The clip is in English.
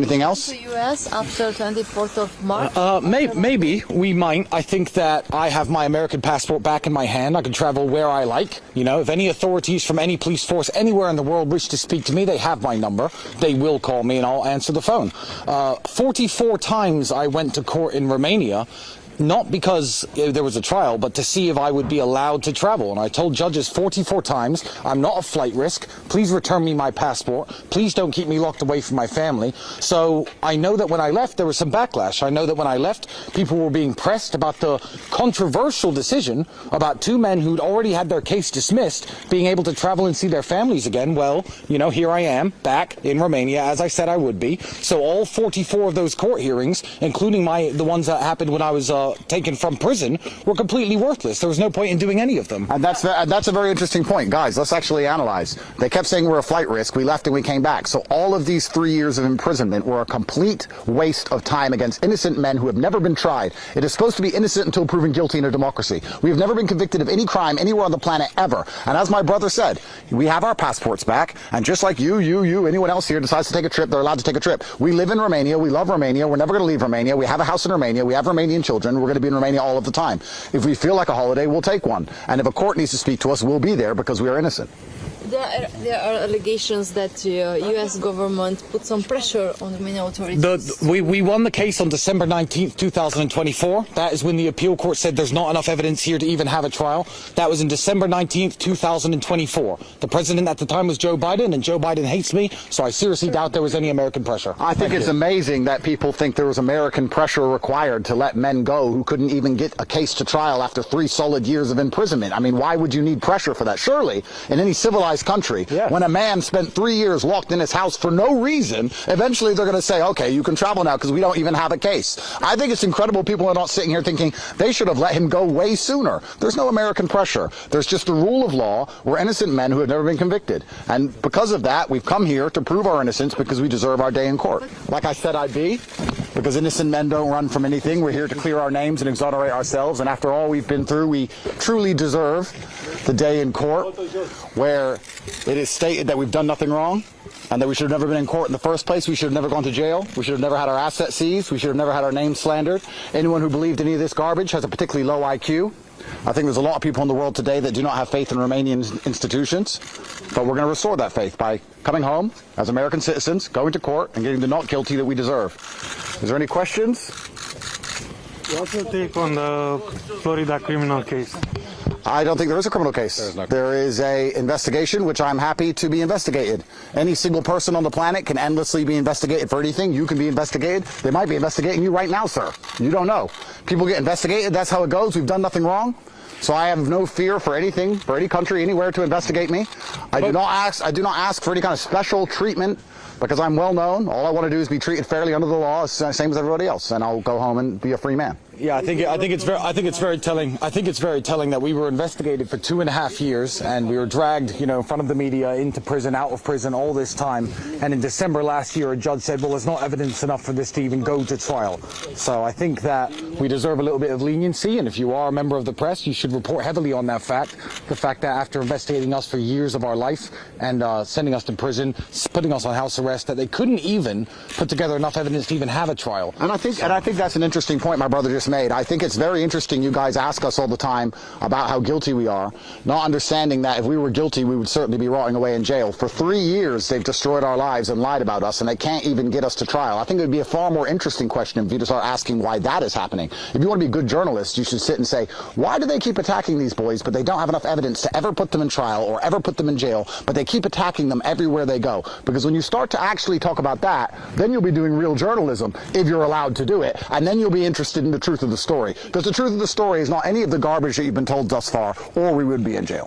Anything else? To US after 24th of March? Maybe we might. I think that I have my American passport back in my hand. I can travel where I like. You know, if any authorities from any police force anywhere in the world wish to speak to me, they have my number. They will call me and I'll answer the phone. 44 times I went to court in Romania. Not because there was a trial, but to see if I would be allowed to travel. And I told judges 44 times, I'm not a flight risk. Please return me my passport. Please don't keep me locked away from my family. So I know that when I left, there was some backlash. I know that when I left, people were being pressed about the controversial decision about two men who'd already had their case dismissed being able to travel and see their families again. Well, you know, here I am back in Romania, as I said I would be. So all 44 of those court hearings, including the ones that happened when I was taken from prison, were completely worthless. There was no point in doing any of them. And that's a very interesting point. Guys, let's actually analyze. They kept saying we're a flight risk. We left and we came back. So all of these 3 years of imprisonment were a complete waste of time against innocent men who have never been tried. It is supposed to be innocent until proven guilty in a democracy. We have never been convicted of any crime anywhere on the planet ever. And as my brother said, we have our passports back. And just like you, anyone else here decides to take a trip, they're allowed to take a trip. We live in Romania. We love Romania. We're never going to leave Romania. We have a house in Romania. We have Romanian children. We're going to be in Romania all of the time. If we feel like a holiday, we'll take one. And if a court needs to speak to us, we'll be there because we are innocent. There are allegations that the U.S. government put some pressure on Romanian authorities. We won the case on December 19th, 2024. That is when the appeal court said there's not enough evidence here to even have a trial. That was in December 19th, 2024. The president at the time was Joe Biden, and Joe Biden hates me, so I seriously doubt there was any American pressure. I think it's amazing that people think there was American pressure required to let men go who couldn't even get a case to trial after 3 solid years of imprisonment. I mean, why would you need pressure for that? Surely, in any civilized country, when a man spent 3 years locked in his house for no reason, eventually they're going to say, okay, you can travel now because we don't even have a case. I think it's incredible people are not sitting here thinking they should have let him go way sooner. There's no American pressure. There's just the rule of law. We're innocent men who have never been convicted. And because of that, we've come here to prove our innocence because we deserve our day in court. Like I said I'd be, because innocent men don't run from anything. We're here to clear our names and exonerate ourselves. And after all we've been through, we truly deserve the day in court where it is stated that we've done nothing wrong and that we should have never been in court in the first place. We should have never gone to jail. We should have never had our assets seized. We should have never had our name slandered. Anyone who believed any of this garbage has a particularly low IQ. I think there's a lot of people in the world today that do not have faith in Romanian institutions, but we're going to restore that faith by coming home as American citizens, going to court, and getting the not guilty that we deserve. Is there any questions? What's your take on the Florida criminal case? I don't think there is a criminal case. There is a investigation, which I'm happy to be investigated. Any single person on the planet can endlessly be investigated for anything. You can be investigated. They might be investigating you right now, sir. You don't know. People get investigated. That's how it goes. We've done nothing wrong. So I have no fear for anything, for any country, anywhere to investigate me. I do not ask for any kind of special treatment because I'm well known. All I want to do is be treated fairly under the law, same as everybody else, and I'll go home and be a free man. Yeah, I think it's very telling. I think it's very telling that we were investigated for 2.5 years, and we were dragged, you know, in front of the media, into prison, out of prison, all this time. And in December last year, a judge said, well, there's not evidence enough for this to even go to trial. So I think that we deserve a little bit of leniency, and if you are a member of the press, you should report heavily on that fact. The fact that after investigating us for years of our life and sending us to prison, putting us on house arrest, that they couldn't even put together enough evidence to even have a trial. And I think that's an interesting point my brother just made. I think it's very interesting you guys ask us all the time about how guilty we are, not understanding that if we were guilty, we would certainly be rotting away in jail. For 3 years, they've destroyed our lives and lied about us, and they can't even get us to trial. I think it would be a far more interesting question if you to start asking why that is happening. If you want to be a good journalist, you should sit and say, why do they keep attacking these boys, but they don't have enough evidence to ever put them in trial or ever put them in jail, but they keep attacking them everywhere they go? Because when you start to actually talk about that, then you'll be doing real journalism, if you're allowed to do it, and then you'll be interested in the truth of the story. Because the truth of the story is not any of the garbage that you've been told thus far, or we would be in jail.